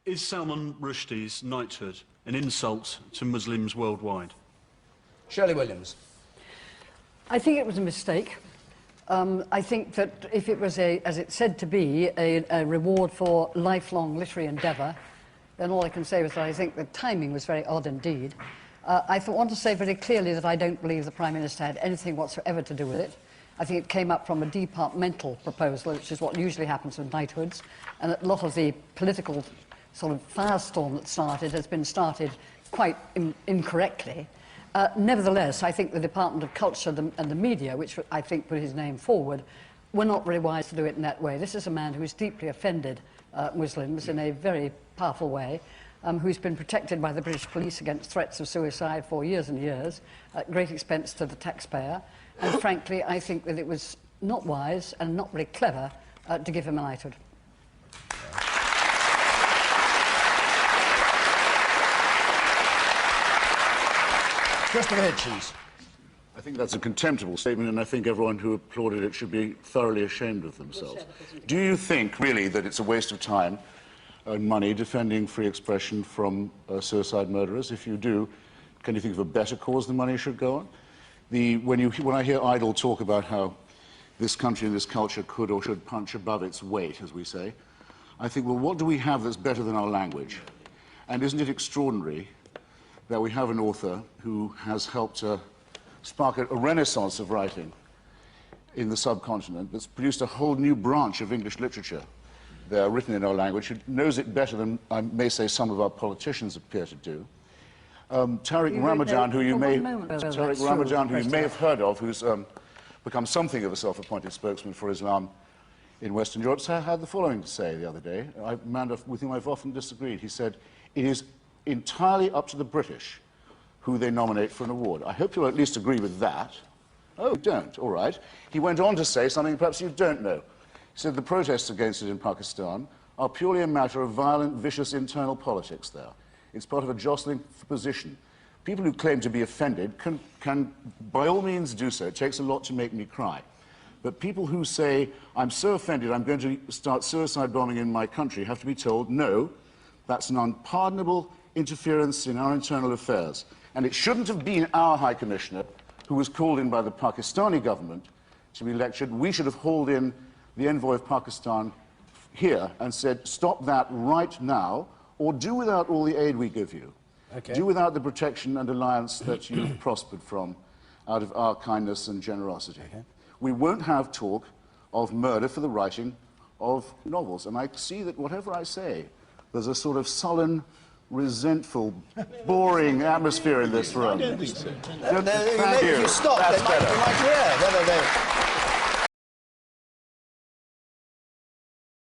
Is Salman Rushdie's knighthood an insult to Muslims worldwide? Shirely Williams. I think it was a mistake. I think that if it was, as it's said to be, a reward for lifelong literary endeavour, then all I can say is that I think the timing was very odd indeed. I want to say very clearly that I don't believe the Prime Minister had anything whatsoever to do with it. I think it came up from a departmental proposal, which is what usually happens with knighthoods, and that a lot of the political sort of firestorm that started has been started quite incorrectly. Nevertheless, I think the Department of Culture and the media, which I think put his name forward, were not very wise to do it in that way. This is a man who has deeply offended Muslims in a very powerful way, who's been protected by the British police against threats of suicide for years and years, at great expense to the taxpayer. And frankly, I think that it was not wise and not very clever to give him a knighthood. Christopher Hitchens. I think that's a contemptible statement, and I think everyone who applauded it should be thoroughly ashamed of themselves. Do you think, really, that it's a waste of time and money defending free expression from suicide murderers? If you do, can you think of a better cause the money should go on? When I hear idle talk about how this country and this culture could or should punch above its weight, as we say, I think, well, what do we have that's better than our language? And isn't it extraordinary that we have an author who has helped spark a renaissance of writing in the subcontinent that's produced a whole new branch of English literature there, written in our language, who knows it better than, I may say, some of our politicians appear to do. Tariq Ramadan, who you may have heard of, who's become something of a self-appointed spokesman for Islam in Western Europe, had the following to say the other day, a man with whom I've often disagreed. He said, "It is entirely up to the British who they nominate for an award." I hope you'll at least agree with that. Oh, you don't, all right. He went on to say something perhaps you don't know. He said the protests against it in Pakistan are purely a matter of violent, vicious internal politics there. It's part of a jostling for position. People who claim to be offended can by all means do so. It takes a lot to make me cry. But people who say, I'm so offended I'm going to start suicide bombing in my country, have to be told, no, that's an unpardonable interference in our internal affairs. And it shouldn't have been our High Commissioner who was called in by the Pakistani government to be lectured. We should have hauled in the envoy of Pakistan here and said, stop that right now, or do without all the aid we give you. Okay. Do without the protection and alliance that you've prospered from out of our kindness and generosity. Okay. We won't have talk of murder for the writing of novels. And I see that whatever I say, there's a sort of sullen, resentful, boring atmosphere in this room. I don't think so. Maybe if you stop, they might hear.